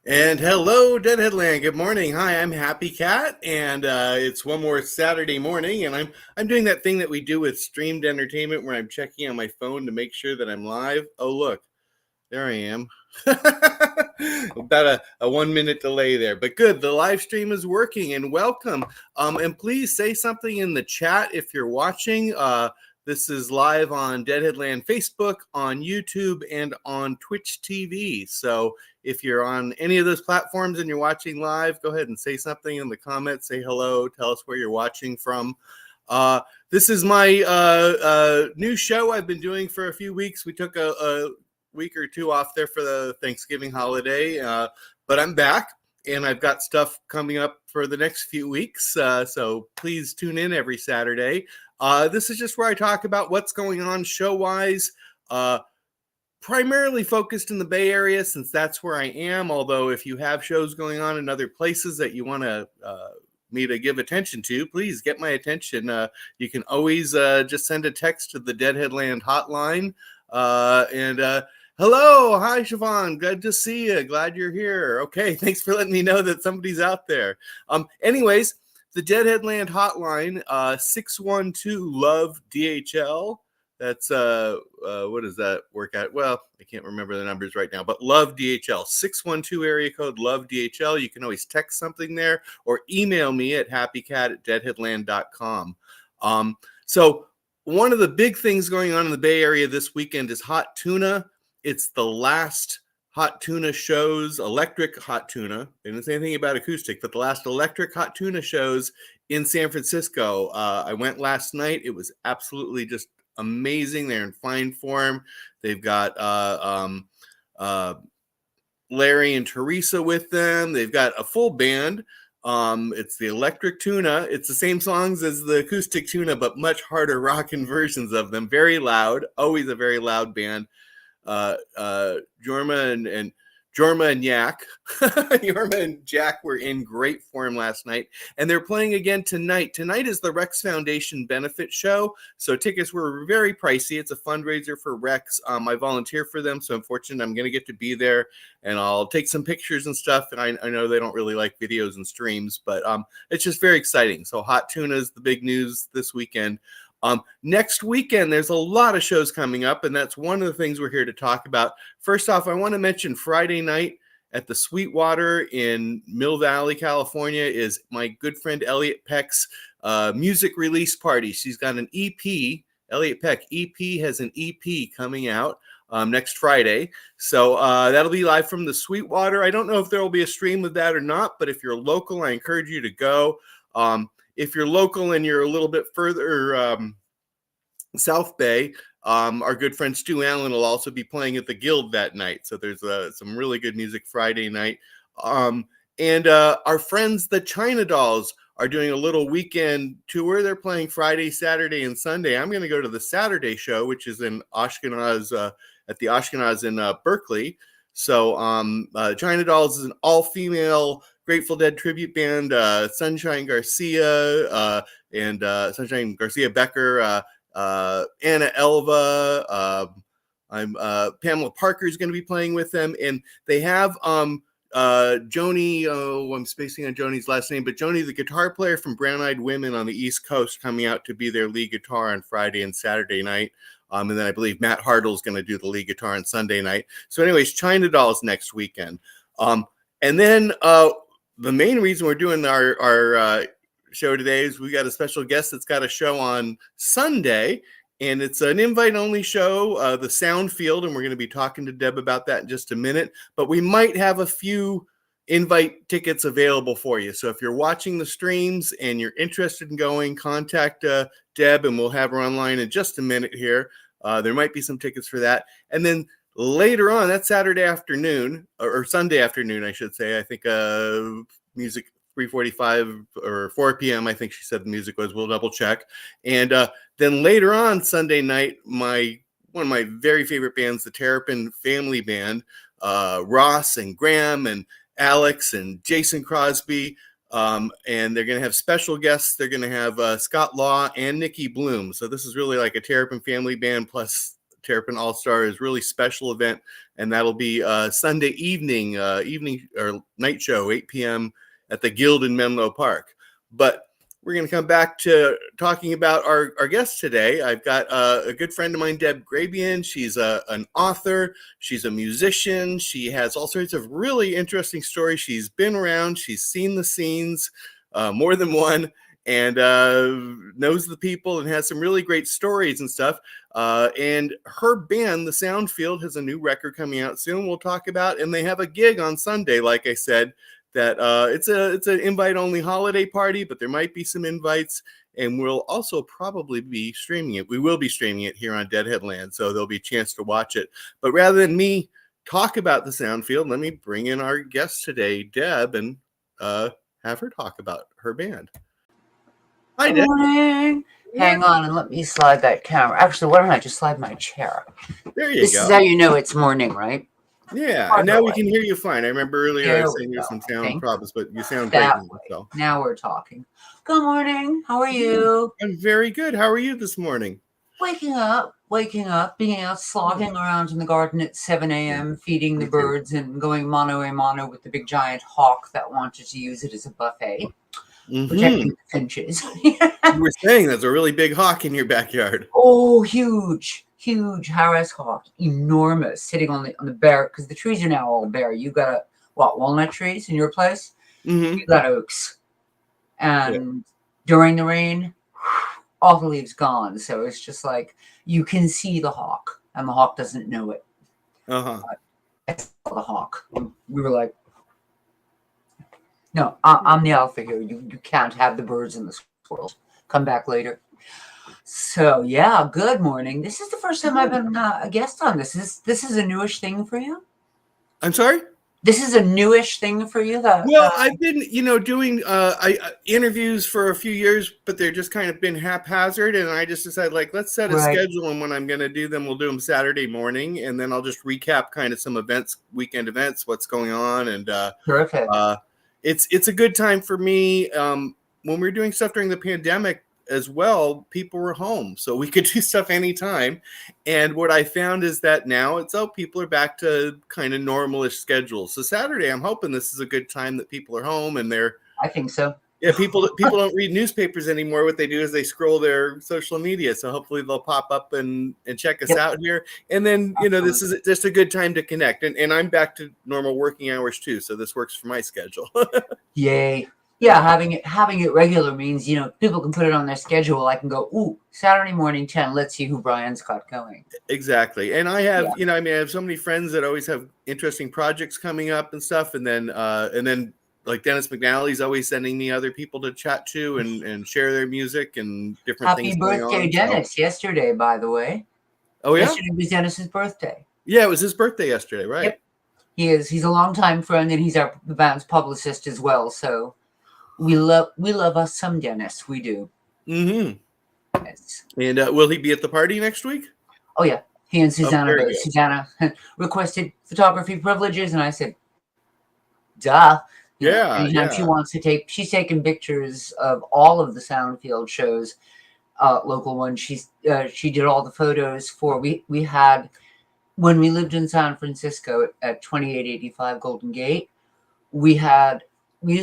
And hello, Deadheadland. Good morning. Hi, I'm Happycat, and it's one more Saturday morning, and I'm doing that thing that we do with streamed entertainment, where I'm checking on my phone to make sure that I'm live. Oh, look, there I am. About a 1 minute delay there, but good. The live stream is working, and welcome. And please say something in the chat if you're watching. This is live on Deadheadland Facebook, on YouTube, and on Twitch TV. So if you're on any of those platforms and you're watching live, go ahead and say something in the comments. Say hello. Tell us where you're watching from. This is my new show I've been doing for a few weeks. We took a week or two off there for the Thanksgiving holiday, but I'm back and I've got stuff coming up for the next few weeks. So please tune in every Saturday. This is just where I talk about what's going on show-wise, primarily focused in the Bay Area since that's where I am. Although if you have shows going on in other places that you want to me to give attention to, please get my attention. You can always just send a text to the Deadheadland hotline. Hello, hi Siobhan, good to see you. Glad you're here. Okay, thanks for letting me know that somebody's out there. Anyways, the Deadheadland hotline, 612-LOVE-DHL. That's what does that work out? Well, I can't remember the numbers right now, but Love DHL, 612 area code Love DHL. You can always text something there or email me at happycat@deadheadland.com. So one of the big things going on in the Bay Area this weekend is Hot Tuna. It's the last Hot Tuna shows, electric Hot Tuna. They didn't say anything about acoustic, but the last electric Hot Tuna shows in San Francisco. I went last night. It was absolutely just amazing. They're in fine form. They've got Larry and Teresa with them. They've got a full band. It's the electric tuna. It's the same songs as the acoustic tuna, but much harder rockin' versions of them. Very loud, always a very loud band. Jorma and Yak, Jorma and Jack were in great form last night, and they're playing again tonight. Tonight is the Rex Foundation benefit show, so tickets were very pricey. It's a fundraiser for Rex. I volunteer for them, so I'm fortunate I'm going to get to be there, and I'll take some pictures and stuff. And I know they don't really like videos and streams, but it's just very exciting. So Hot Tuna is the big news this weekend. Next weekend, there's a lot of shows coming up, and that's one of the things we're here to talk about. First off, I want to mention Friday night at the Sweetwater in Mill Valley, California, is my good friend Elliot Peck's music release party. She's got an EP. Elliot Peck EP has an EP coming out next Friday. So that'll be live from the Sweetwater. I don't know if there will be a stream of that or not, but if you're local, I encourage you to go. If you're local and you're a little bit further South Bay, our good friend Stu Allen will also be playing at the Guild that night. So there's some really good music Friday night. And our friends, the China Dolls, are doing a little weekend tour. They're playing Friday, Saturday, and Sunday. I'm going to go to the Saturday show, which is in Ashkenaz, at the Ashkenaz in Berkeley. So China Dolls is an all-female Grateful Dead tribute band. Sunshine Garcia and Sunshine Garcia Becker, Anna Elva, Pamela Parker is going to be playing with them, and they have Joni. I'm spacing on Joni's last name, but Joni, the guitar player from Brown Eyed Women on the East Coast, coming out to be their lead guitar on Friday and Saturday night. And then I believe Matt Hartle is going to do the lead guitar on Sunday night. So, anyways, China Dolls next weekend, and then the main reason we're doing our show today is we got a special guest that's got a show on Sunday, and it's an invite-only show, the Sound Field, and we're going to be talking to Deb about that in just a minute. But we might have a few invite tickets available for you. So if you're watching the streams and you're interested in going, contact Deb, and we'll have her online in just a minute here. There might be some tickets for that. And then later on, that Saturday afternoon, or Sunday afternoon, I should say, I think music 3:45 or 4 p.m. I think she said the music was. We'll double check. And then later on Sunday night, one of my very favorite bands, the Terrapin Family Band, Ross and Graham and Alex and Jason Crosby, and they're going to have special guests. They're going to have Scott Law and Nikki Bloom. So this is really like a Terrapin Family Band plus Terrapin All Stars really special event, and that'll be Sunday evening or night show, 8 p.m. at the Guild in Menlo Park. But we're going to come back to talking about our guest today. I've got a good friend of mine, Deb Grabien. She's an author. She's a musician. She has all sorts of really interesting stories. She's been around. She's seen the scenes, more than one, and knows the people and has some really great stories and stuff. And her band, The Soundfield, has a new record coming out soon we'll talk about. And they have a gig on Sunday, like I said, that it's an invite-only holiday party, but there might be some invites, and we'll also probably be streaming it. We will be streaming it here on Deadheadland, so there'll be a chance to watch it. But rather than me talk about the Soundfield, let me bring in our guest today, Deb, and have her talk about her band. Hi, Deb. Good morning. Hang on and let me slide that camera. Actually, why don't I just slide my chair? There you go. This is how you know it's morning, right? Yeah, and now we can hear you fine. I remember earlier I was saying there's some sound problems, but you sound great now. So. Now we're talking. Good morning. How are you? I'm very good. How are you this morning? Waking up, being out slogging around in the garden at 7 a.m., feeding the birds and going mano a mano with the big giant hawk that wanted to use it as a buffet. Protecting the finches. You were saying there's a really big hawk in your backyard. Oh, huge Harris hawk, enormous, sitting on the bare, because the trees are now all bare. You got walnut trees in your place? You got oaks. And during the rain, all the leaves gone. So it's just like you can see the hawk, and the hawk doesn't know it. I saw the hawk. We were like, no, I'm the alpha here. You can't have the birds and the squirrels. Come back later. So yeah, good morning. This is the first time I've been a guest on this. This is a newish thing for you? I'm sorry? This is a newish thing for you? Well, I've been, doing interviews for a few years, but they're just kind of been haphazard. And I just decided, let's set a schedule. And when I'm going to do them, we'll do them Saturday morning. And then I'll just recap kind of some events, weekend events, what's going on. And perfect. It's a good time for me. When we were doing stuff during the pandemic as well, people were home, so we could do stuff anytime. And what I found is that now people are back to kind of normalish schedules. So Saturday, I'm hoping this is a good time that people are home and they're. I think so. Yeah, people don't read newspapers anymore. What they do is they scroll their social media. So hopefully they'll pop up and check us out here. And then, this is just a good time to connect. And I'm back to normal working hours too. So this works for my schedule. Yay. Yeah, having it regular means, people can put it on their schedule. I can go, ooh, Saturday morning 10, let's see who Brian's got going. Exactly. And I have, I have so many friends that always have interesting projects coming up and stuff. And then like Dennis McNally's always sending me other people to chat to and share their music and different things going on. Happy birthday, Dennis, yesterday, by the way. Oh, yeah? Yesterday was Dennis's birthday. Yeah, it was his birthday yesterday, right? Yep. He is. He's a longtime friend, and he's the band's publicist as well, so... We love us some Dennis. We do. Yes. And will he be at the party next week? Oh yeah, he and Susanna. Susanna requested photography privileges, and I said, "Duh." Anytime she wants to take, she's taken pictures of all of the Soundfield shows, local ones. She did all the photos for. We had when we lived in San Francisco at 2885 Golden Gate.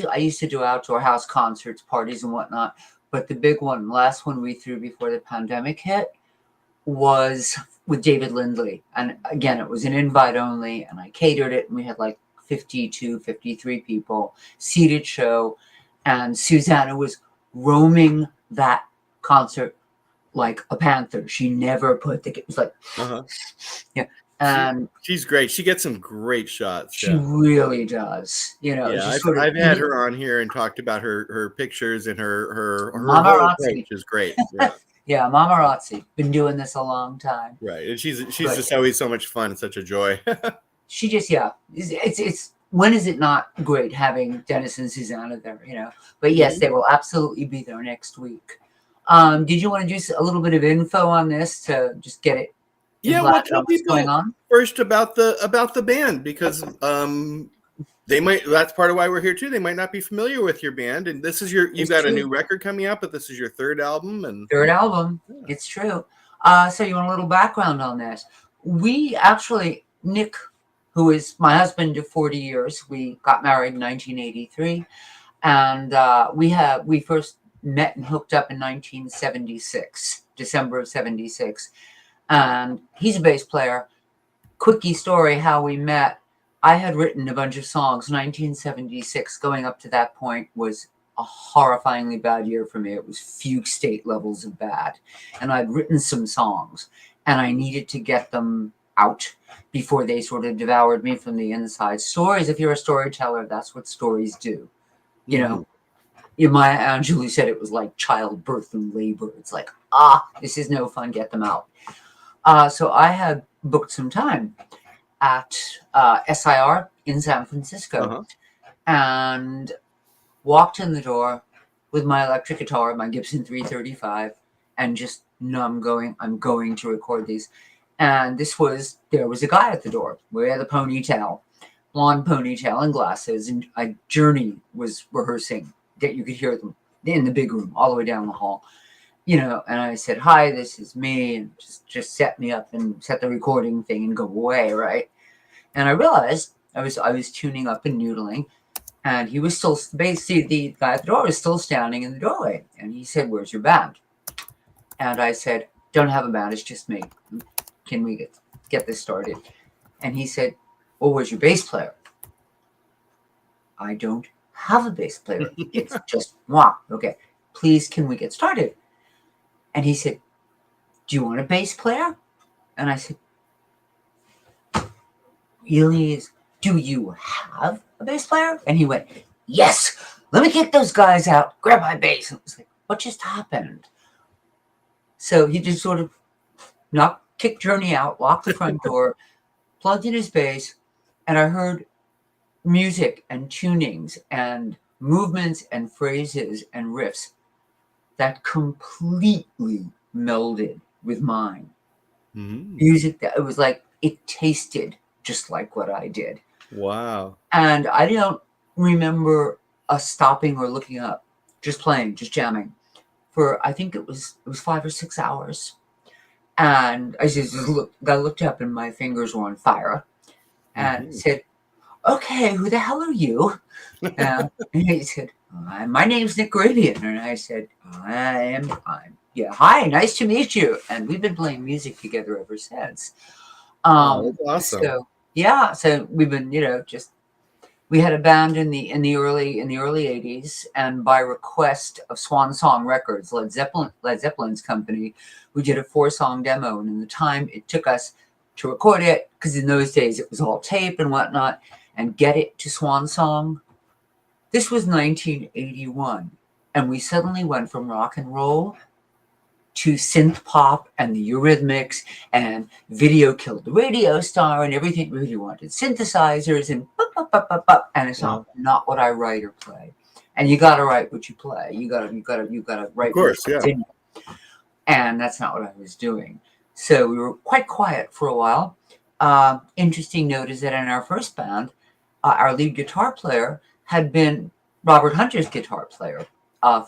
I used to do outdoor house concerts, parties and whatnot, but the big one, last one we threw before the pandemic hit, was with David Lindley. And again, it was an invite only, and I catered it, and we had 52, 53 people, seated show, and Susanna was roaming that concert like a panther. She never put it was yeah. And she's great. She gets some great shots. She really does. I've had her on here and talked about her pictures and her Mamarazzi is great. Yeah, Mamarazzi. Been doing this a long time. Right, and she's just always so much fun and such a joy. She just it's when is it not great having Dennis and Susanna there? But yes, they will absolutely be there next week. Did you want to do a little bit of info on this to just get it? Yeah, tell people going on first about the band, because they might. That's part of why we're here too. They might not be familiar with your band, and this is you've got a new record coming out, but this is your third album. It's true. So you want a little background on this? We actually, Nick, who is my husband of 40 years, we got married in 1983, and we first met and hooked up in 1976, December of 76. And he's a bass player. Quickie story how we met. I had written a bunch of songs. 1976, going up to that point, was a horrifyingly bad year for me. It was fugue state levels of bad. And I'd written some songs, and I needed to get them out before they sort of devoured me from the inside. Stories, if you're a storyteller, that's what stories do. You know, Maya Angelou said it was like childbirth and labor. It's like, this is no fun, get them out. So I had booked some time at SIR in San Francisco and walked in the door with my electric guitar, my Gibson 335, and just, I'm going to record these. And there was a guy at the door with a ponytail, blonde ponytail and glasses, and Journey was rehearsing. That you could hear them in the big room all the way down the hall. And I said, "Hi, this is me," and just set me up and set the recording thing and go away, right? And I realized I was tuning up and noodling, and he was still basically the guy at the door was still standing in the doorway, and he said, "Where's your band?" And I said, "Don't have a band, it's just me. Can we get this started?" And he said, "Well, where's your bass player?" "I don't have a bass player. It's just moi." "Okay, please, can we get started?" And he said, "Do you want a bass player?" And I said, "Really? Do you have a bass player?" And he went, "Yes, let me kick those guys out, grab my bass." And it was like, what just happened? So he just sort of kicked Journey out, locked the front door, plugged in his bass, and I heard music and tunings and movements and phrases and riffs that completely melded with mine. Music that it was like it tasted just like what I did. Wow. And I don't remember us stopping or looking up, just playing, just jamming for, I think it was 5 or 6 hours. And I looked up and my fingers were on fire and said, "Okay, who the hell are you?" And he said, "My name's Nick Grabien." And I said, I'm yeah, "Hi, nice to meet you." And we've been playing music together ever since. That's awesome. So yeah, so we've been, we had a band in the early 80s, and by request of Swan Song Records, Led Zeppelin's company, we did a 4-song demo, and in the time it took us to record it, because in those days it was all tape and whatnot, and get it to Swan Song. This was 1981, and we suddenly went from rock and roll to synth pop and the Eurythmics, and video killed the radio star, and everything. We really wanted synthesizers and and it's not what I write or play. And you got to write what you play. You got to write. Of course, yeah. And that's not what I was doing. So we were quite quiet for a while. Interesting note is that in our first band, our lead guitar player had been Robert Hunter's guitar player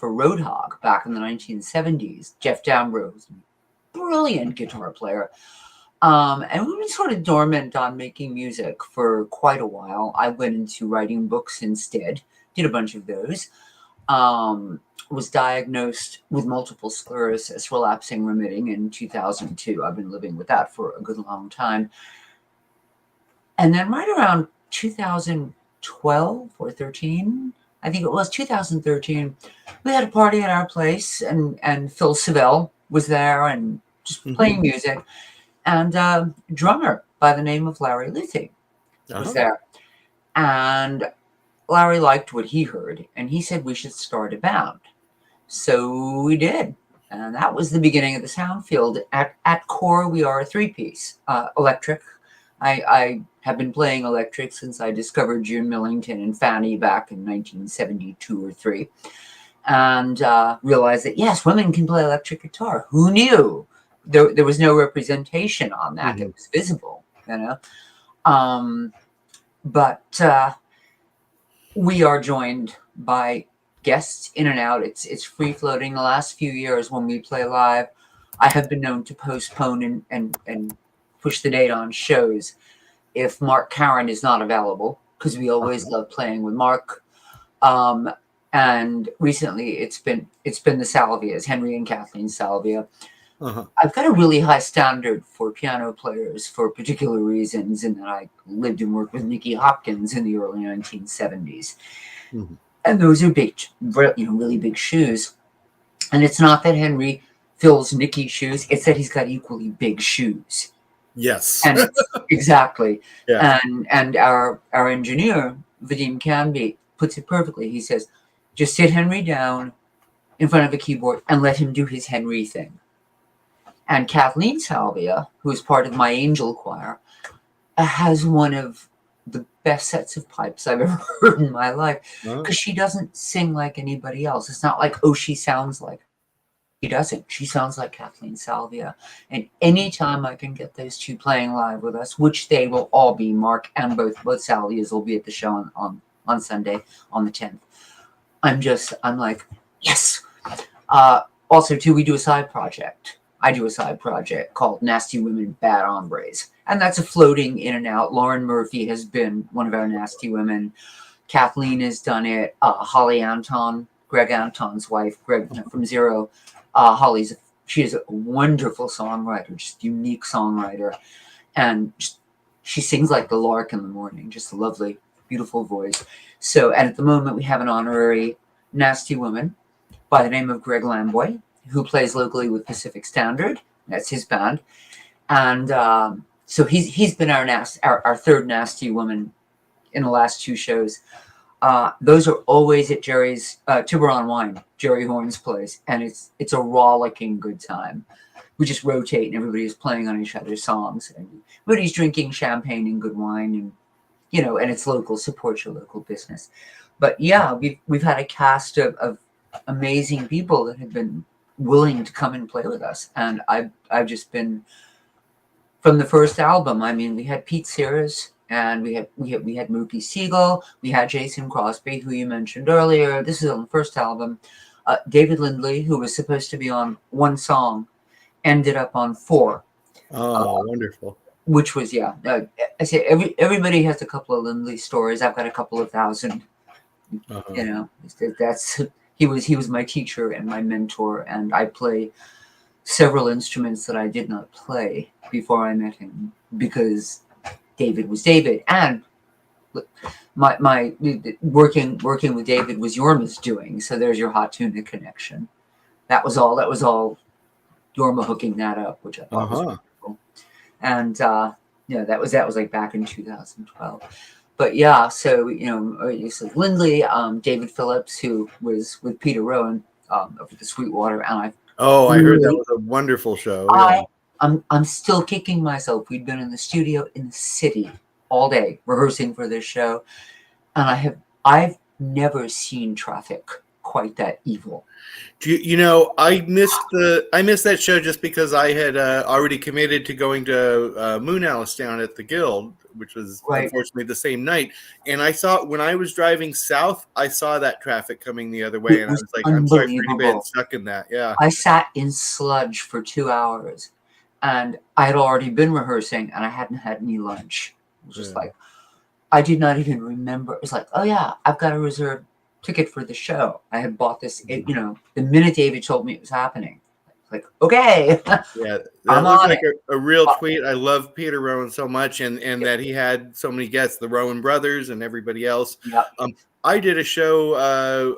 for Roadhog back in the 1970s. Jeff Downbrough was a brilliant guitar player. And we were sort of dormant on making music for quite a while. I went into writing books instead, did a bunch of those. Was diagnosed with multiple sclerosis, relapsing remitting in 2002. I've been living with that for a good long time. And then right around 2012 or 13, I think it was 2013, we had a party at our place, and Phil Savell was there and just playing music. And a drummer by the name of Larry Luthi was there. And Larry liked what he heard, and he said we should start a band. So we did. And that was the beginning of the Soundfield. At core, we are a 3-piece, electric. I have been playing electric since I discovered June Millington and Fanny back in 1972 or 3. And realized that, yes, women can play electric guitar. Who knew? There was no representation on that. It was visible, But we are joined by guests in and out. It's free floating. The last few years when we play live, I have been known to postpone and push the date on shows if Mark Karen is not available, because we always love playing with Mark. Um, and recently it's been the Salvias, Henry and Kathleen Salvia. I've got a really high standard for piano players for particular reasons, in that I lived and worked with Nicky Hopkins in the early 1970s. And those are big, really big shoes. And it's not that Henry fills Nicky's shoes, it's that he's got equally big shoes. Yes. And it's exactly. Yeah. And our engineer, Vadim Canby, puts it perfectly. He says, just sit Henry down in front of a keyboard and let him do his Henry thing. And Kathleen Salvia, who is part of my angel choir, has one of the best sets of pipes I've ever heard in my life, because she doesn't sing like anybody else. It's not like, oh, she sounds like. She doesn't. She sounds like Kathleen Salvia. And anytime I can get those two playing live with us, which they will all be, Mark and both Salvias will be at the show on Sunday, on the 10th. I'm like, yes. Also, too, we do a side project. I do a side project called Nasty Women, Bad Hombres. And that's a floating in and out. Lauren Murphy has been one of our nasty women. Kathleen has done it. Holly Anton, Greg Anton's wife, Greg from Zero. She is a wonderful songwriter, just unique songwriter. And she sings like the lark in the morning, just a lovely, beautiful voice. So, and at the moment we have an honorary nasty woman by the name of Greg Lamboy, who plays locally with Pacific Standard. That's his band. And so he's been our third nasty woman in the last two shows. Those are always at Jerry's Tiburon Wine, Jerry Horn's place, and it's a rollicking good time. We just rotate, and everybody's playing on each other's songs, and everybody's drinking champagne and good wine, and and it's local. Support your local business. But yeah, we've had a cast of amazing people that have been willing to come and play with us, and I've just been, from the first album. I mean, we had Pete Sears, and we had Mookie Siegel, we had Jason Crosby, who you mentioned earlier. This is on the first album. David Lindley, who was supposed to be on one song, ended up on 4. Oh, wonderful. Which was, I say everybody has a couple of Lindley stories. I've got a couple of thousand. That's he was my teacher and my mentor, and I play several instruments that I did not play before I met him, because David was David. And my working with David was Yorma's doing. So there's your hot tuna connection. That was all Yorma hooking that up, which I thought was wonderful. And that was like back in 2012. But yeah, so Lindley, David Phillips, who was with Peter Rowan over the Sweetwater, and I heard that was a wonderful show. I'm still kicking myself. We'd been in the studio in the city all day rehearsing for this show, and I've never seen traffic quite that evil. I missed that show just because I had already committed to going to Moon Alice down at the Guild, which was unfortunately the same night. And I saw, when I was driving south, I saw that traffic coming the other way, and I was like, I'm sorry for anybody that's stuck in that. Yeah, I sat in sludge for 2 hours, and I had already been rehearsing, and I hadn't had any lunch. It was just like, I did not even remember. It's like, oh yeah, I've got a reserved ticket for the show. I had bought this, the minute David told me it was happening. Like, okay. Yeah, that looks like a real tweet. I love Peter Rowan so much, and that he had so many guests, the Rowan brothers and everybody else. Yep. I did a show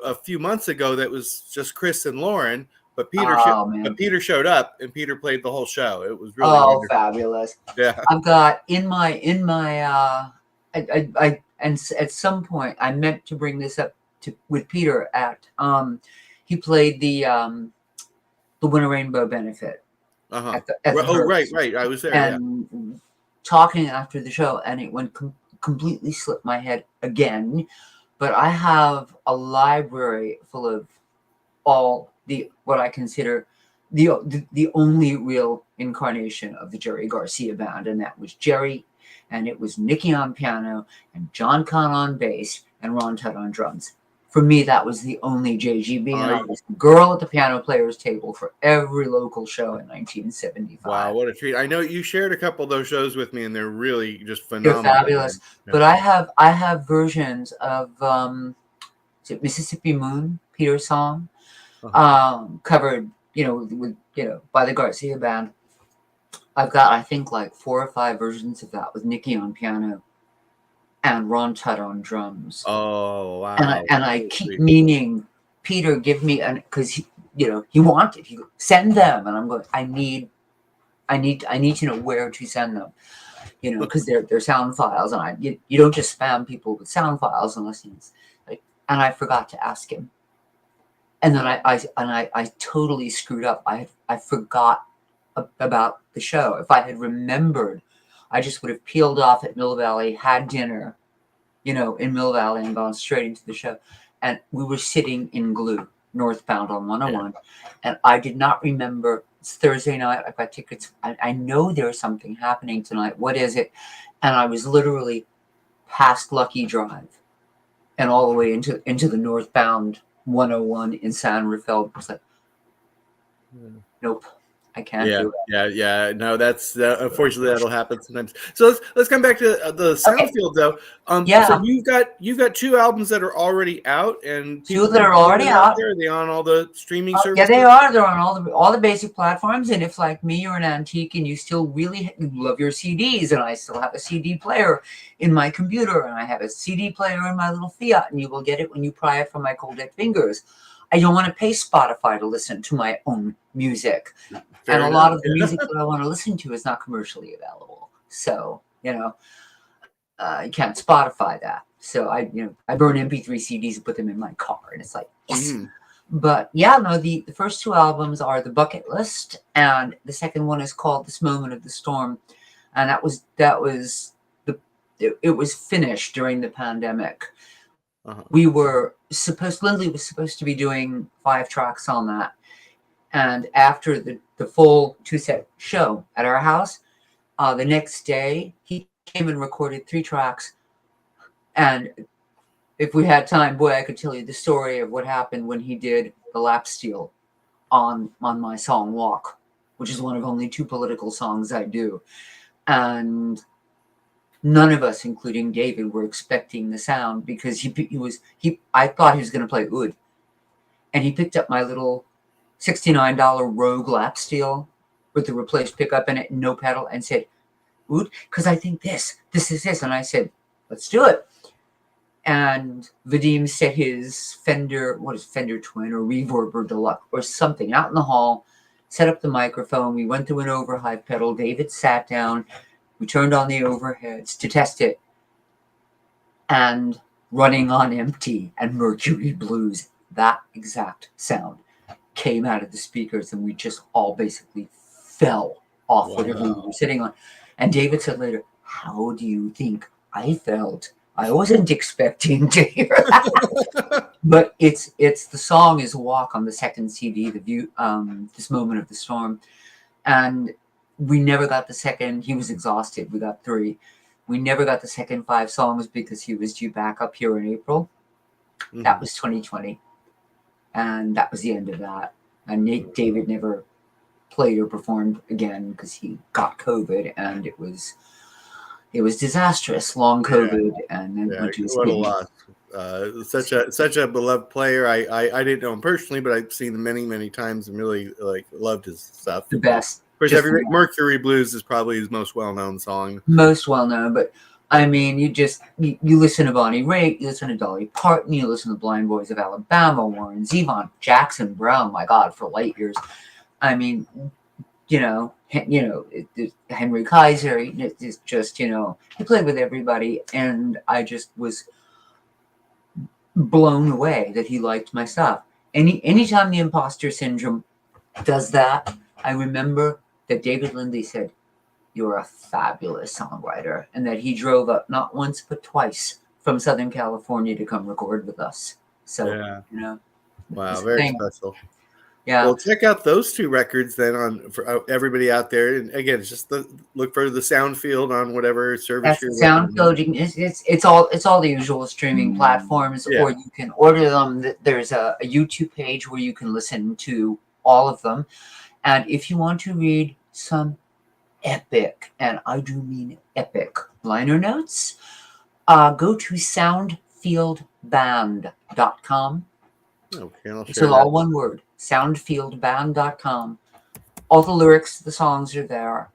a few months ago that was just Chris and Lauren, but Peter showed up, and Peter played the whole show. It was really wonderful. Fabulous. Yeah. I've got in my I at some point I meant to bring this up with Peter at he played the Winter Rainbow benefit. At the right. I was there. And talking after the show, and it went completely slipped my head again. But I have a library full of all what I consider the only real incarnation of the Jerry Garcia band, and that was Jerry, and it was Nicky on piano, and John Kahn on bass, and Ron Tutt on drums. For me, that was the only JGB, and I I was the girl at the piano player's table for every local show in 1975. Wow, what a treat! I know you shared a couple of those shows with me, and they're really just They're phenomenal. fabulous. Yeah. But I have versions of is it Mississippi Moon, Peter's song, covered, with by the Garcia Band. I've got, I think, like 4 or 5 versions of that with Nikki on piano and Ron Tutt on drums. Oh And I so keep sweet. meaning, Peter, give me because he wanted, send them, and I'm going, I need to know where to send them, because they're sound files, and you don't just spam people with sound files unless it's like, and I forgot to ask him, and then I totally screwed up. I forgot about the show. If I had remembered, I just would have peeled off at Mill Valley, had dinner, in Mill Valley, and gone straight into the show. And we were sitting in Glue, northbound on 101, and I did not remember. It's Thursday night. I've got tickets. I know there's something happening tonight. What is it? And I was literally past Lucky Drive and all the way into the northbound 101 in San Rafael. It's like, nope, I can't do it. Yeah. No, that's unfortunately that'll happen sometimes. So let's come back to the sound field though. So you've got 2 albums that are already out, and 2 that are already out. There. Are they on all the streaming Yeah, services? they are. They're on all the basic platforms. And if, like me, you're an antique and you still really love your CDs, and I still have a CD player in my computer, and I have a CD player in my little Fiat, and you will get it when you pry it from my cold dead fingers. I don't want to pay Spotify to listen to my own music. Fair and enough. A lot of the music that I want to listen to is not commercially available. So, you can't Spotify that. So I burn MP3 CDs and put them in my car, and it's like, yes. But yeah, no, the first 2 albums are The Bucket List, and the second one is called This Moment of the Storm. And it was finished during the pandemic. We were Lindley was supposed to be doing 5 tracks on that. And after the full 2-set show at our house, the next day he came and recorded 3 tracks. And if we had time, boy, I could tell you the story of what happened when he did the lap steel on my song Walk, which is one of only 2 political songs I do. And none of us, including David, were expecting the sound, because I thought he was going to play oud. And he picked up my little $69 Rogue lap steel with the replaced pickup in it and no pedal, and said, oud, because I think this is this. And I said, let's do it. And Vadim set his Fender Twin or Reverb or Deluxe or something out in the hall, set up the microphone. We went through an override pedal. David sat down. We turned on the overheads to test it. And Running on Empty and Mercury Blues, that exact sound came out of the speakers, and we just all basically fell off whatever we were sitting on. And David said later, how do you think I felt? I wasn't expecting to hear that. But the song is Walk on the second CD, This Moment of the Storm. And we never got the second. He was exhausted. We got 3. We never got the second 5 songs because he was due back up here in April. That was 2020. And that was the end of that. And David never played or performed again because he got COVID, and it was disastrous. Long COVID, and then went to his what a loss. Such a beloved player. I didn't know him personally, but I've seen him many times and really loved his stuff. The best. Of course, Mercury Blues is probably his most well-known song. Most well-known, but I mean, you listen to Bonnie Raitt, you listen to Dolly Parton, you listen to Blind Boys of Alabama, Warren Zevon, Jackson Browne, my God, for light years. I mean, Henry Kaiser, it's just, he played with everybody, and I just was blown away that he liked my stuff. Anytime the imposter syndrome does that, I remember that David Lindley said, "You're a fabulous songwriter," and that he drove up not once but twice from Southern California to come record with us. So, wow, very special. Yeah. Well, check out those two records then on for everybody out there. And again, it's just look for the sound field on whatever service That's you're the sound looking at. coding. It's all the usual streaming platforms, Yeah. or you can order them. There's a YouTube page where you can listen to all of them. And if you want to read some epic, and I do mean epic, liner notes, go to soundfieldband.com. Okay, I'll It's share that. all one word, soundfieldband.com. All the lyrics to the songs are there,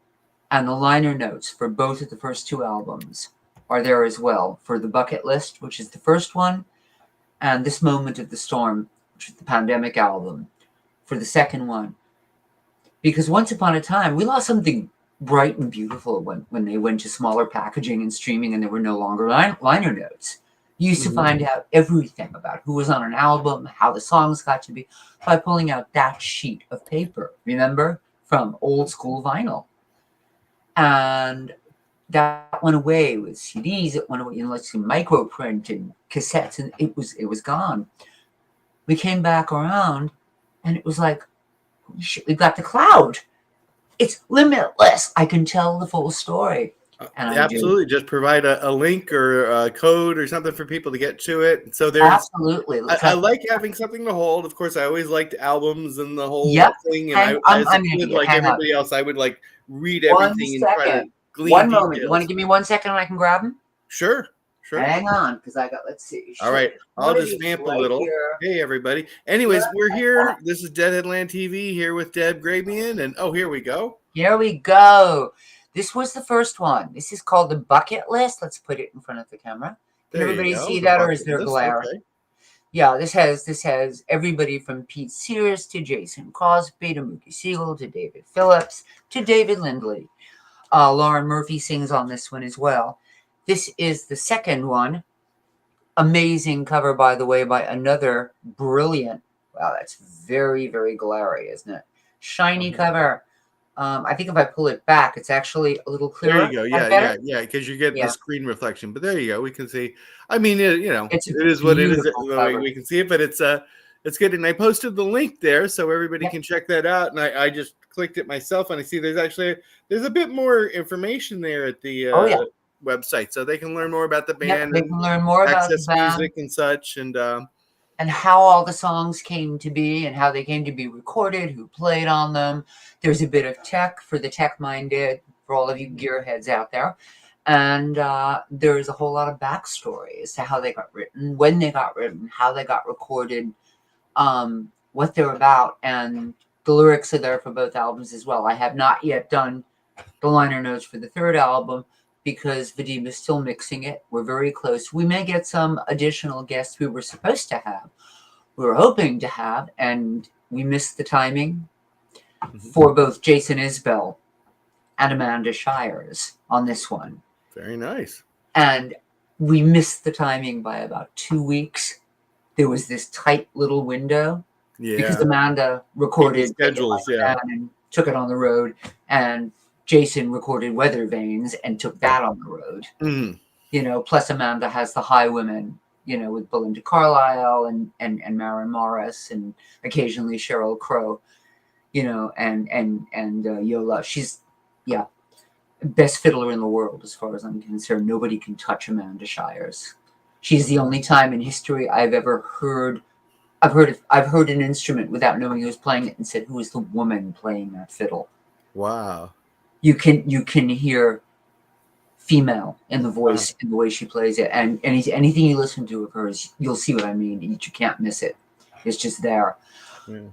and the liner notes for both of the first two albums are there as well. For the Bucket List, which is the first one, and This Moment of the Storm, which is the Pandemic album, for the second one. Because once upon a time, we lost something bright and beautiful when they went to smaller packaging and streaming, and there were no longer liner notes. You used to find out everything about who was on an album, how the songs got to be, by pulling out that sheet of paper, remember? From old school vinyl. And that went away with CDs. It went away, let's see, microprint and cassettes, and it was gone. We came back around, and it was like, shit, we've got the cloud. It's limitless. I can tell the full story. And Absolutely. Just provide a link or a code or something for people to get to it. So there's absolutely. I like having something to hold. Of course, I always liked albums and the whole Yep. thing. And I'm as a an kid, idiot. like Hang on. everybody else, I would like read 1 everything and try to second. glean One details. moment. You want to give me 1 second and I can grab them? Sure. Hang on, because I got, let's see. All right. I'll just vamp a little. Here. Hey, everybody. Anyways, we're here. This is Dead Headland TV here with Deb Grabien. And here we go. Here we go. This was the first one. This is called the Bucket List. Let's put it in front of the camera. Can everybody see that, or is there glare? Okay. Yeah, this has everybody from Pete Sears to Jason Crosby to Mookie Siegel to David Phillips to David Lindley. Lauren Murphy sings on this one as well. This is the second one. Amazing cover, by the way, by another brilliant. Wow, that's very, very glary, isn't it? Shiny cover. I think if I pull it back, it's actually a little clearer. There you go. Yeah, because you get the screen reflection. But there you go. We can see. I mean, it is what it is. We can see it, but it's good. And I posted the link there so everybody can check that out. And I just clicked it myself, and I see there's a bit more information there at the website, so they can learn more about the band. They can learn more about the band, music and such, and how all the songs came to be and how they came to be recorded, who played on them. There's a bit of tech for the tech-minded, for all of you gearheads out there. And there's a whole lot of backstory as to how they got written, when they got written, how they got recorded, what they're about. And the lyrics are there for both albums as well. I have not yet done the liner notes for the third album, because Vadim is still mixing it. We're very close. We may get some additional guests we were supposed to have. We were hoping to have, and we missed the timing for both Jason Isbell and Amanda Shires on this one. Very nice. And we missed the timing by about 2 weeks. There was this tight little window because Amanda recorded schedules, and took it on the road, and Jason recorded Weather Vanes and took that on the road. Plus Amanda has the High Women, with Belinda Carlisle and Maren Morris and occasionally Sheryl Crow, and Yola. She's, best fiddler in the world as far as I'm concerned. Nobody can touch Amanda Shires. She's the only time in history I've ever heard. I've heard an instrument without knowing who was playing it and said, "Who is the woman playing that fiddle?" Wow. You can hear female in the voice, in the way she plays it, and anything you listen to of hers, you'll see what I mean. You can't miss it. It's just there.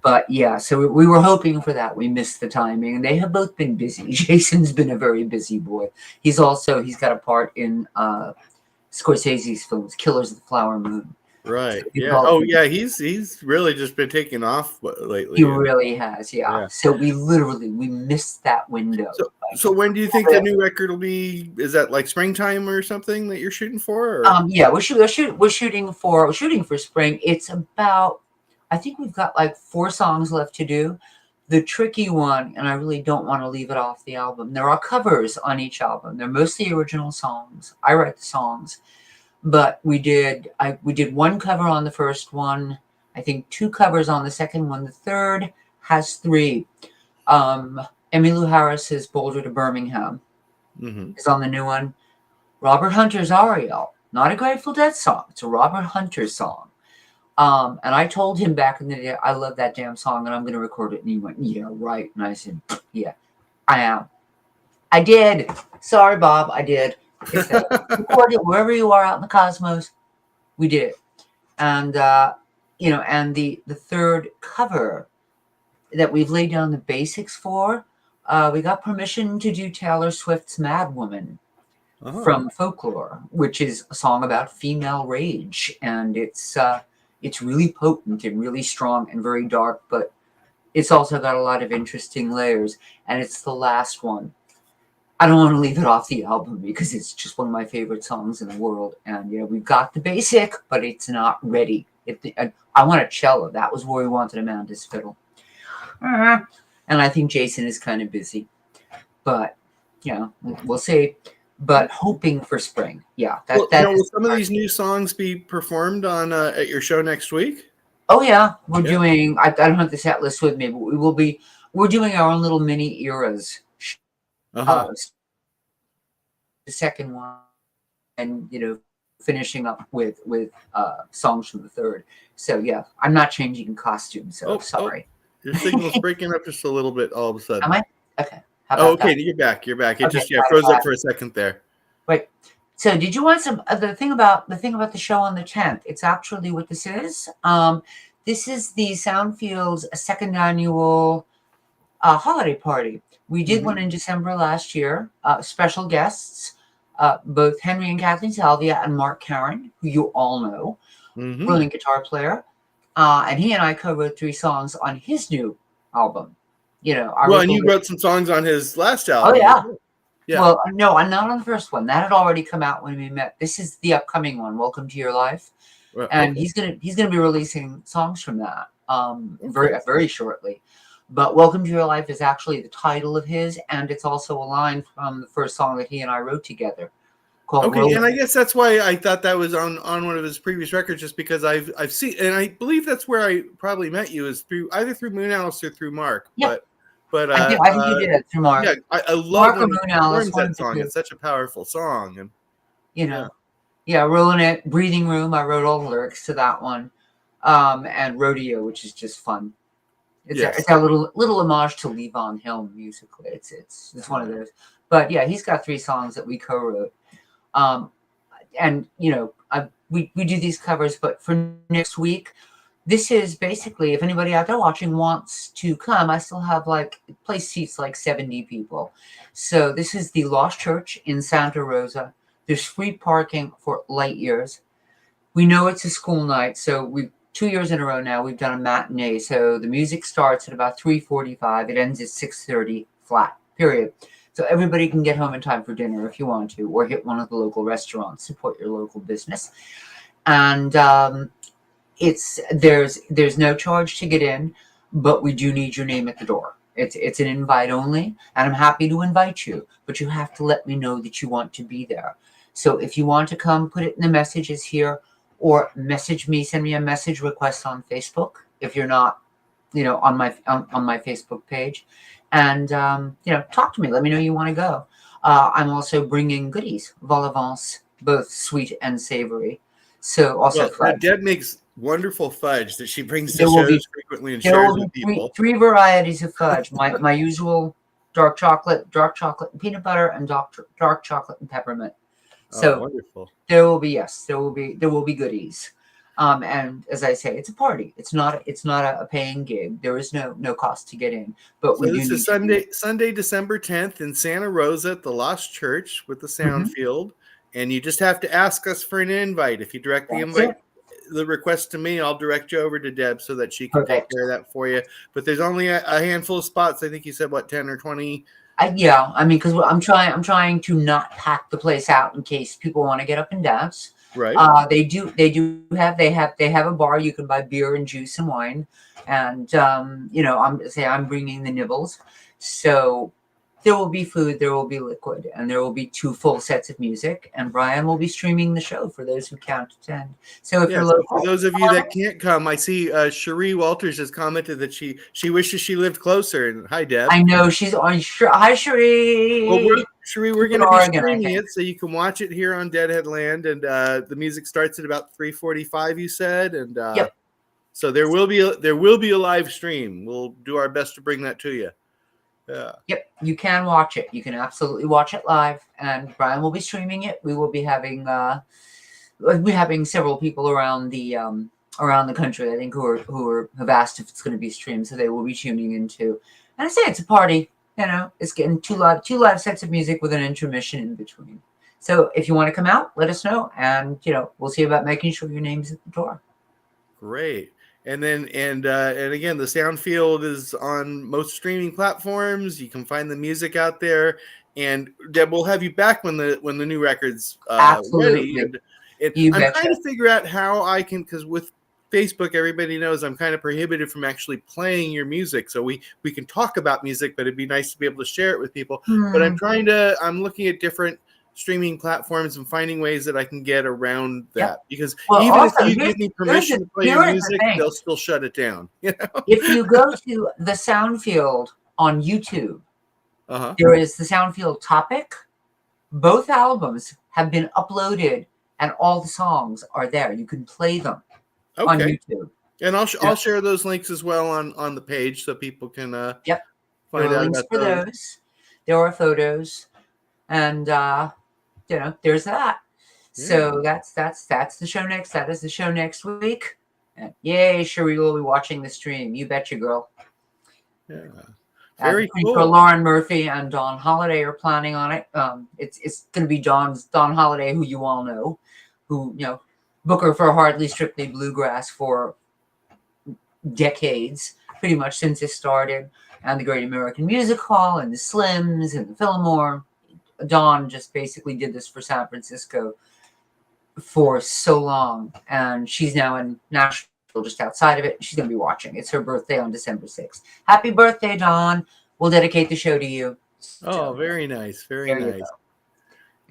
But so we were hoping for that. We missed the timing, and they have both been busy. Jason's been a very busy boy. He's got a part in Scorsese's films, Killers of the Flower Moon. Right. Yeah. He's really just been taking off lately. He really has. Yeah. So we missed that window. So when do you think the new record will be? Is that like springtime or something that you're shooting for? Or? We're shooting for spring. It's about, I think we've got like 4 songs left to do. The tricky one, and I really don't want to leave it off the album. There are covers on each album. They're mostly original songs. I write the songs. But we did 1 cover on the first one, I think 2 covers on the second one, the third, has 3. Emmylou Harris's Boulder to Birmingham is on the new one. Robert Hunter's Ariel, not a Grateful Dead song. It's a Robert Hunter song. And I told him back in the day, I love that damn song and I'm going to record it. And he went, yeah, right. And I said, yeah, I am. I did. Sorry, Bob. I did. Record it wherever you are out in the cosmos. We did it. And, and the third cover that we've laid down the basics for, we got permission to do Taylor Swift's Mad Woman. From Folklore, which is a song about female rage, and it's really potent and really strong and very dark, but it's also got a lot of interesting layers, and it's the last one. I don't want to leave it off the album because it's just one of my favorite songs in the world, and we've got the basic, but it's not ready. I want a cello. That was where we wanted Amanda's fiddle, and I think Jason is kind of busy, but we'll see. But hoping for spring. Yeah. Will some of these new songs be performed on at your show next week? Oh, yeah. We're doing, I don't have the set list with me, but we're doing our own little mini eras. The second one, and, finishing up with songs from the third. So, yeah, I'm not changing costumes, so sorry. Your signal's breaking up just a little bit all of a sudden. Am I? Okay. Okay, you're back. You're back. It just froze up for a second there. Right. So, did you want some the thing about the show on the 10th? It's actually what this is. This is the Soundfield's second annual holiday party. We did one in December last year. Special guests, both Henry and Kathleen Salvia and Mark Karen, who you all know, brilliant guitar player, and he and I co-wrote 3 songs on his new album. And you wrote some songs on his last album. Oh, yeah. Well, no, I'm not on the first one. That had already come out when we met. This is the upcoming one, Welcome to Your Life. And he's gonna be releasing songs from that very shortly. But Welcome to Your Life is actually the title of his, and it's also a line from the first song that he and I wrote together. And I guess that's why I thought that was on one of his previous records, just because I've seen, and I believe that's where I probably met you, is either through Moonhouse or through Mark. Yeah. But I think you did it through Mark. Yeah, I love when he performs that song. It's such a powerful song, and Rolling It, Breathing Room. I wrote all the lyrics to that one, and Rodeo, which is just fun. It's a little homage to Levon Hill musically. It's one of those. But yeah, he's got 3 songs that we co-wrote, and we do these covers. But for next week, this is basically, if anybody out there watching wants to come, I still have place seats 70 people. So this is the Lost Church in Santa Rosa. There's free parking for light years. We know it's a school night, so we've 2 years in a row now, we've done a matinee. So the music starts at about 3:45. It ends at 6:30 flat, period. So everybody can get home in time for dinner if you want to, or hit one of the local restaurants, support your local business. And there's no charge to get in, but we do need your name at the door. It's an invite only, and I'm happy to invite you, but you have to let me know that you want to be there. So if you want to come, put it in the messages here, or message me, send me a message request on Facebook if you're not, on my Facebook page, and talk to me. Let me know you want to go. I'm also bringing goodies, vol au vents, both sweet and savory. So also Deb makes wonderful fudge that she brings to shows frequently and shares with people. 3 varieties of fudge. My usual dark chocolate and peanut butter, and dark chocolate and peppermint. So wonderful. There will be goodies. And as I say, it's a party. It's not a paying gig. There is no cost to get in. But this is Sunday, December 10th in Santa Rosa at the Lost Church with the Soundfield. And you just have to ask us for an invite. If you direct the request to me, I'll direct you over to Deb so that she can take care of that for you. But there's only a handful of spots. I think you said 10 or 20. Because I'm trying to not pack the place out in case people want to get up and dance. Right. They have a bar. You can buy beer and juice and wine, and I'm bringing the nibbles. So There will be food, there will be liquid, and there will be 2 full sets of music. And Brian will be streaming the show for those who can't attend. So if Yeah, you're so for local, those of you that can't come, I see Cherie Walters has commented that she wishes she lived closer. And hi, Deb. I know she's on. Hi, Well, Cherie. Cherie, we're She's in going to be Oregon, I streaming think. it, so you can watch it here on Deadhead Land, and the music starts at about 3:45. You said, and Yep. so there will be a live stream. We'll do our best to bring that to you. Yeah. Yep, you can watch it. You can absolutely watch it live, and Brian will be streaming it. We will be having several people around the country, I think, who have asked if it's going to be streamed, so they will be tuning into. And I say it's a party. You know, it's getting two live sets of music with an intermission in between. So if you want to come out, let us know, and we'll see about making sure your name's at the door. Great. And then and again, the sound field is on most streaming platforms. You can find the music out there. And Deb, we'll have you back when the new record's Absolutely. ready. And You I'm betcha. trying to figure out how I can, because with Facebook, everybody knows I'm kind of prohibited from actually playing your music. So we can talk about music, but it'd be nice to be able to share it with people. But I'm looking at different streaming platforms and finding ways that I can get around that. Yep. Because Well, even also, if you give me permission to play your music, they'll still shut it down. If you go to the Soundfield on YouTube, there is the Soundfield topic. Both albums have been uploaded, and all the songs are there. You can play them on YouTube. And I'll share those links as well on the page so people can find out links about for those. There are photos, and there's that. Yeah. So that's the show next. That is the show next week. And yay, Cherie will be watching the stream. You betcha, girl. Yeah. Very cool. Lauren Murphy and Dawn Holiday are planning on it. It's going to be Dawn Holiday, who you all know, who Booker for Hardly Strictly Bluegrass for decades, pretty much since it started, and the Great American Music Hall and the Slims and the Fillmore. Dawn just basically did this for San Francisco for so long, and she's now in Nashville, just outside of it. She's going to be watching. It's her birthday on December 6th. Happy birthday, Dawn. We'll dedicate the show to you. Oh, very nice. Very nice.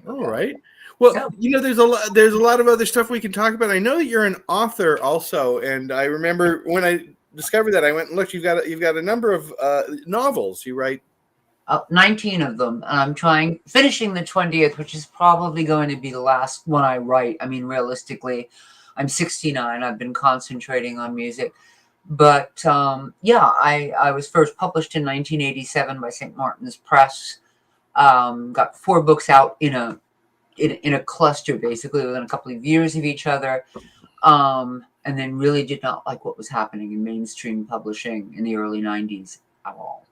All right. Well, there's a lot of other stuff we can talk about. I know that you're an author also, and I remember when I discovered that, I went and looked. You've got a number of novels you write. 19 of them. And I'm finishing the 20th, which is probably going to be the last one I write. I mean, realistically, I'm 69. I've been concentrating on music. But I was first published in 1987 by St. Martin's Press. Got 4 books out in a cluster, basically, within a couple of years of each other. And then really did not like what was happening in mainstream publishing in the early 90s at all.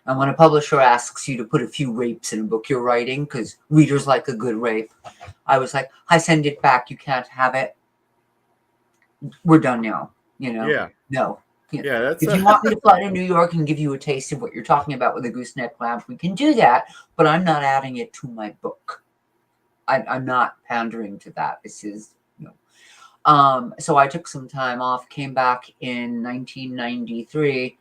And when a publisher asks you to put a few rapes in a book you're writing, because readers like a good rape, I was like, I send it back. You can't have it. We're done now. Yeah. No. Yeah. If you want me to fly to New York and give you a taste of what you're talking about with a gooseneck lamp, we can do that. But I'm not adding it to my book. I'm not pandering to that. This is, so I took some time off, came back in 1993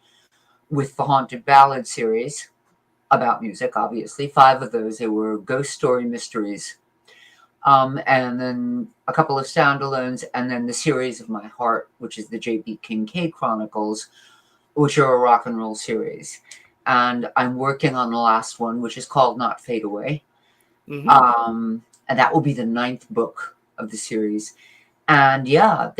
with the Haunted Ballad series about music, obviously. 5 of those, they were ghost story mysteries. And then a couple of standalones, and then the series of my heart, which is the J.B. Kincaid Chronicles, which are a rock and roll series. And I'm working on the last one, which is called Not Fade Away. Mm-hmm. And that will be the 9th book of the series. And we have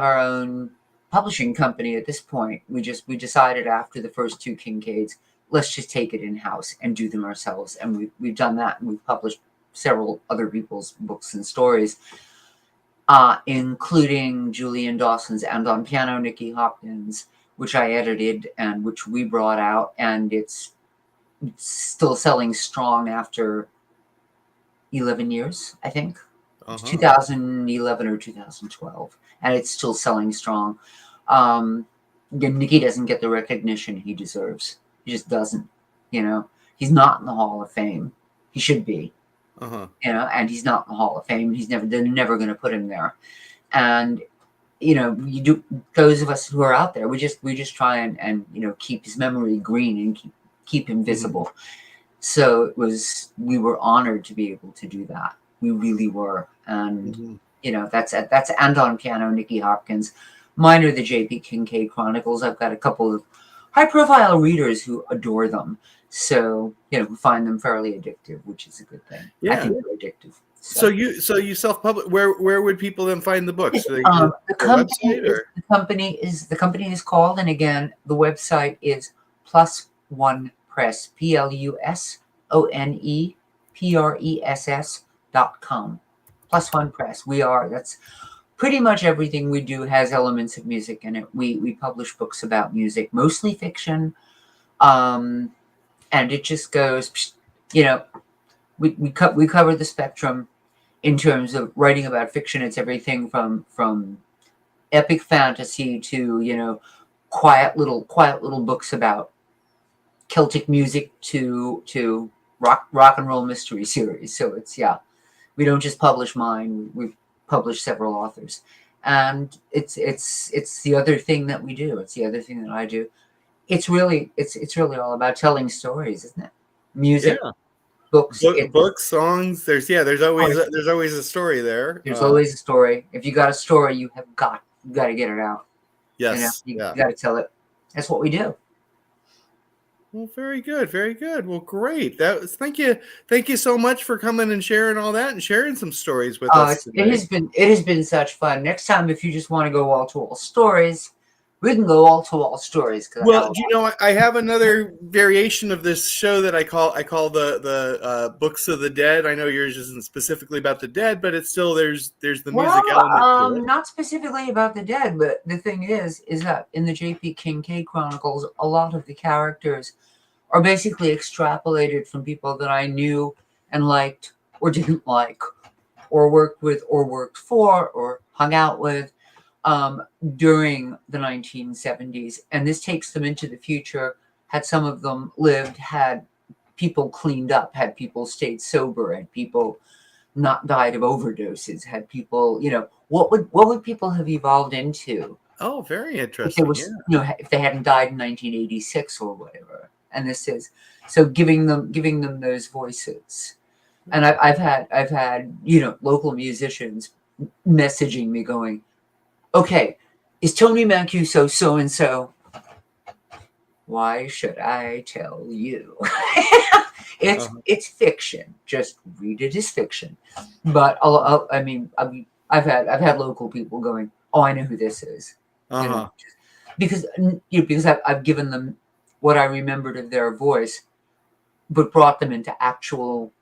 our own publishing company at this point. We decided after the first 2 Kincaids, let's just take it in-house and do them ourselves. And we've done that, and we've published several other people's books and stories, including Julian Dawson's And on Piano, Nicky Hopkins, which I edited and which we brought out, and it's still selling strong after 11 years, I think. 2011 or 2012, and it's still selling strong. Nicky doesn't get the recognition he deserves. He just doesn't. He's not in the Hall of Fame. He should be. And he's not in the Hall of Fame. They're never going to put him there. And you do, those of us who are out there, we just try and keep his memory green and keep him visible. So we were honored to be able to do that. We really were. And, that's and on piano, Nicky Hopkins. Mine are the J.P. Kincaid Chronicles. I've got a couple of high-profile readers who adore them. So, who find them fairly addictive, which is a good thing. Yeah. I think they're addictive. So you self-publish. Where would people then find the books? Do they The company is called, and again, the website is Plus One Press, PLUSONEPRESS.com. Plus One Press. That's pretty much everything we do has elements of music in it. We publish books about music, mostly fiction, and it just goes, we cover the spectrum. In terms of writing about fiction, it's everything from epic fantasy to quiet little books about Celtic music to rock and roll mystery series. So it's we don't just publish mine; we publish several authors, and it's the other thing that we do. It's the other thing that I do. It's really all about telling stories, isn't it? Music. Yeah. Books, songs. There's always a story there. There's always a story. If you got a story, you got to get it out. Yes, you got to tell it. That's what we do. Well, very good, very good. Well, great. Thank you so much for coming and sharing all that and sharing some stories with us. It has been such fun. Next time, if you just want to go wall to wall stories, we can go wall to wall stories. Well, I have another variation of this show that I call the Books of the Dead. I know yours isn't specifically about the dead, but it's still there's the music element. Not specifically about the dead, but the thing is that in the J.P. Kincaid Chronicles, a lot of the characters are basically extrapolated from people that I knew and liked or didn't like, or worked with, or worked for, or hung out with. During the 1970s, and this takes them into the future. Had some of them lived, had people cleaned up, had people stayed sober, had people not died of overdoses, had people, what would people have evolved into? Oh, very interesting. If they hadn't died in 1986 or whatever. And this is so giving them those voices. And I've had local musicians messaging me going, okay, is Tony Mancuso so-and-so? Why should I tell you? It's fiction. Just read it as fiction. But I've had local people going, oh, I know who this is. Because I've given them what I remembered of their voice, but brought them into actual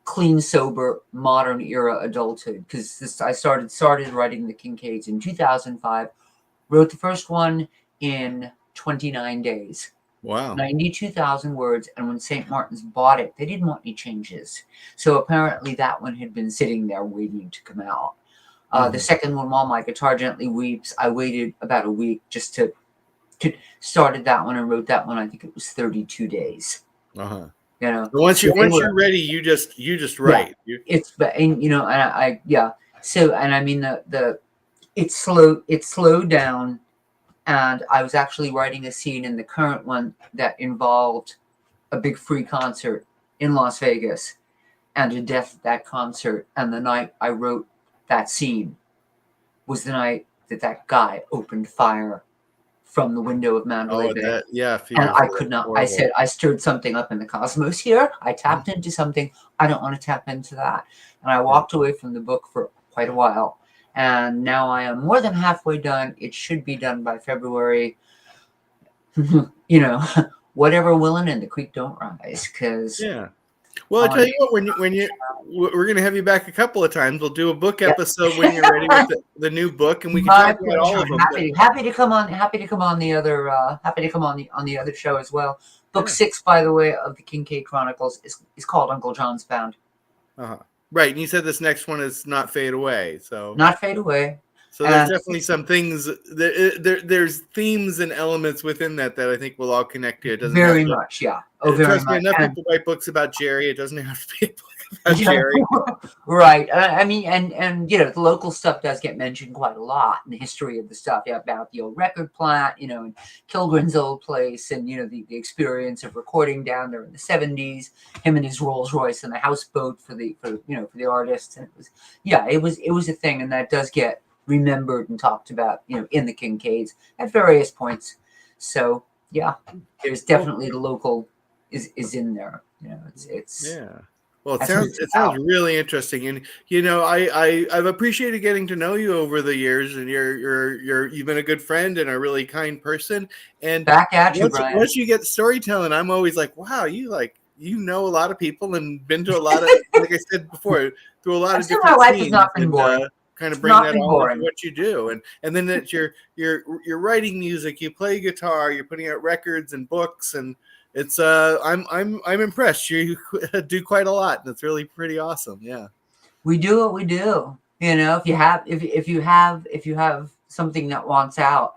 clean, sober, modern era adulthood. Because I started writing the Kincaids in 2005. Wrote the first one in 29 days. Wow. 92,000 words. And when St. Martin's bought it, they didn't want any changes. So apparently that one had been sitting there waiting to come out. The second one, While My Guitar Gently Weeps, I waited about a week just to started that one and wrote that one. I think it was 32 days. Once you're ready, you just write. So, and I mean it slowed down, and I was actually writing a scene in the current one that involved a big free concert in Las Vegas and a death at that concert. And the night I wrote that scene was the night that guy opened fire from the window of Mandalay Bay. And I could not. Horrible. I said, I stirred something up in the cosmos here. I tapped into something. I don't want to tap into that. And I walked away from the book for quite a while. And now I am more than halfway done. It should be done by February. Whatever willing and the creek don't rise. Well, I tell you what, we're going to have you back a couple of times. We'll do a book episode when you're ready with the new book, and we can talk about all of them. Happy to come on the other show as well. Book 6, by the way, of the Kincaid Chronicles is called Uncle John's Bound. Right, and you said this next one is Not Fade Away. So Not Fade Away. So there's definitely some things. There's themes and elements within that I think will all connect to. It doesn't very much, yeah. Oh, very much. Enough people write books about Jerry. It doesn't have to be a book about Jerry. Right. I mean, and the local stuff does get mentioned quite a lot in the history of the stuff. Yeah, about the old record plant, and Kilgren's old place, and the experience of recording down there in the '70s. Him and his Rolls Royce and the houseboat for the artists, and it was a thing, and that does get remembered and talked about, in the Kincaids at various points. So yeah, there's definitely the local is in there. It's yeah. Well, it sounds really interesting, and I've appreciated getting to know you over the years, and you've been a good friend and a really kind person. And back at you, Brian. Once you get storytelling, I'm always like, wow, you know a lot of people and been to a lot of, like I said before, through a lot of different my life scenes, has not been boring. Kind of bring that all into what you do, and then that you're writing music, you play guitar, you're putting out records and books, and it's I'm impressed. You do quite a lot, and it's really pretty awesome. Yeah, we do what we do. If you have something that wants out,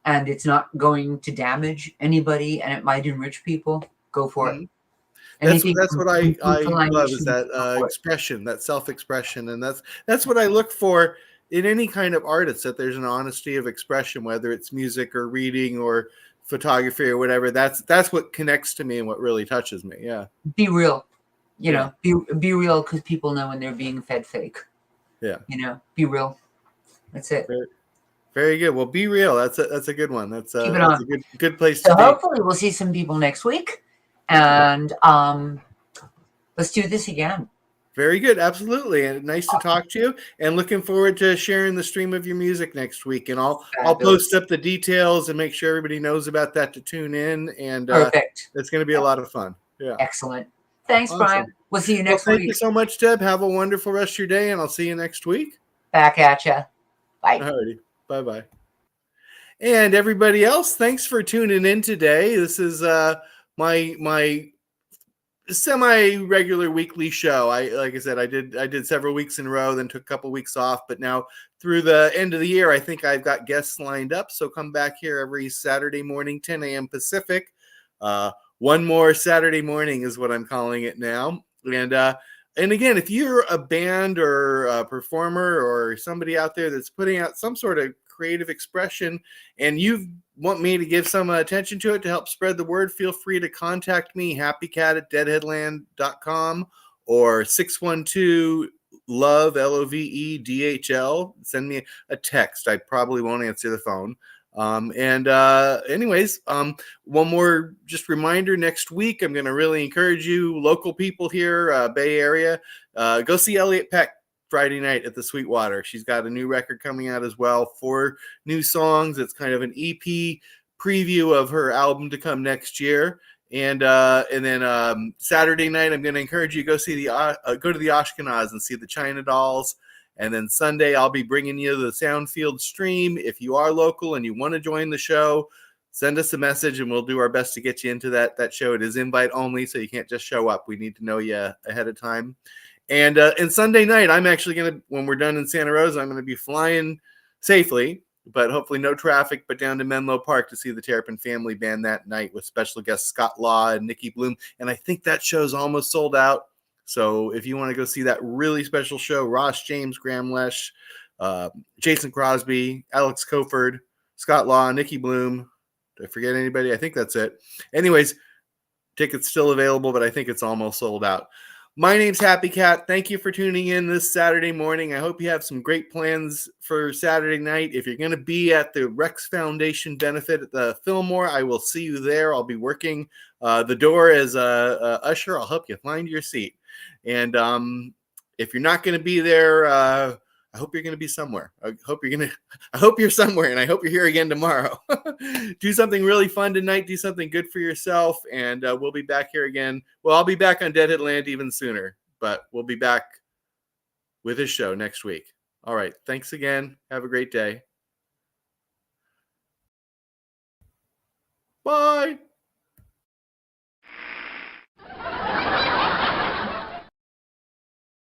and it's not going to damage anybody, and it might enrich people, go for it. That's what I love, is that expression, that self-expression, and that's what I look for in any kind of artist, that there's an honesty of expression, whether it's music or reading or photography or whatever. That's what connects to me and what really touches me. Yeah, be real. Be real, because people know when they're being fed fake. Yeah, be real. That's it. Very good. Well, be real. That's a good one. That's Keep it that's on. a good place to be. Hopefully we'll see some people next week, and let's do this again. Very good. Absolutely. And nice to talk to you, and looking forward to sharing the stream of your music next week. And I'll post up the details and make sure everybody knows about that to tune in. And perfect. It's going to be a lot of fun. Yeah. Excellent. Thanks, awesome. Brian. We'll see you next week. Thank you so much, Deb. Have a wonderful rest of your day, and I'll see you next week. Back at you. Bye. Alrighty. Bye-bye. And everybody else, thanks for tuning in today. This is my semi-regular weekly show. Like I said, I did several weeks in a row, then took a couple weeks off, but now through the end of the year, I think I've got guests lined up. So come back here every Saturday morning, 10 a.m. Pacific. One more Saturday morning is what I'm calling it now. And again, if you're a band or a performer or somebody out there that's putting out some sort of creative expression, and you want me to give some attention to it to help spread the word, feel free to contact me, happycat@deadheadland.com, or 612-LOVE, LOVE, DHL. Send me a text. I probably won't answer the phone. Anyways, one more just reminder, next week, I'm going to really encourage you, local people here, Bay Area, go see Elliot Peck Friday night at the Sweetwater. She's got a new record coming out as well, 4 new songs. It's kind of an EP preview of her album to come next year. And then Saturday night, I'm going to encourage you to go see go to the Ashkenaz and see the China Dolls. And then Sunday, I'll be bringing you the Soundfield stream. If you are local and you want to join the show, send us a message and we'll do our best to get you into that show. It is invite only, so you can't just show up. We need to know you ahead of time. And Sunday night, I'm actually going to, when we're done in Santa Rosa, I'm going to be flying safely, but hopefully no traffic, but down to Menlo Park to see the Terrapin Family Band that night with special guests Scott Law and Nikki Bloom. And I think that show's almost sold out. So if you want to go see that really special show, Ross James, Graham Lesh, Jason Crosby, Alex Coford, Scott Law, Nikki Bloom. Did I forget anybody? I think that's it. Anyways, tickets still available, but I think it's almost sold out. My name's Happycat. Thank you for tuning in this Saturday morning. I hope you have some great plans for Saturday night. If you're going to be at the Rex Foundation benefit at the Fillmore, I will see you there. I'll be working the door as a usher. I'll help you find your seat. And if you're not going to be there, I hope you're going to be somewhere. I hope you're somewhere, and I hope you're here again tomorrow. Do something really fun tonight. Do something good for yourself, and we'll be back here again. Well, I'll be back on Deadhead Land even sooner, but we'll be back with his show next week. All right. Thanks again. Have a great day. Bye.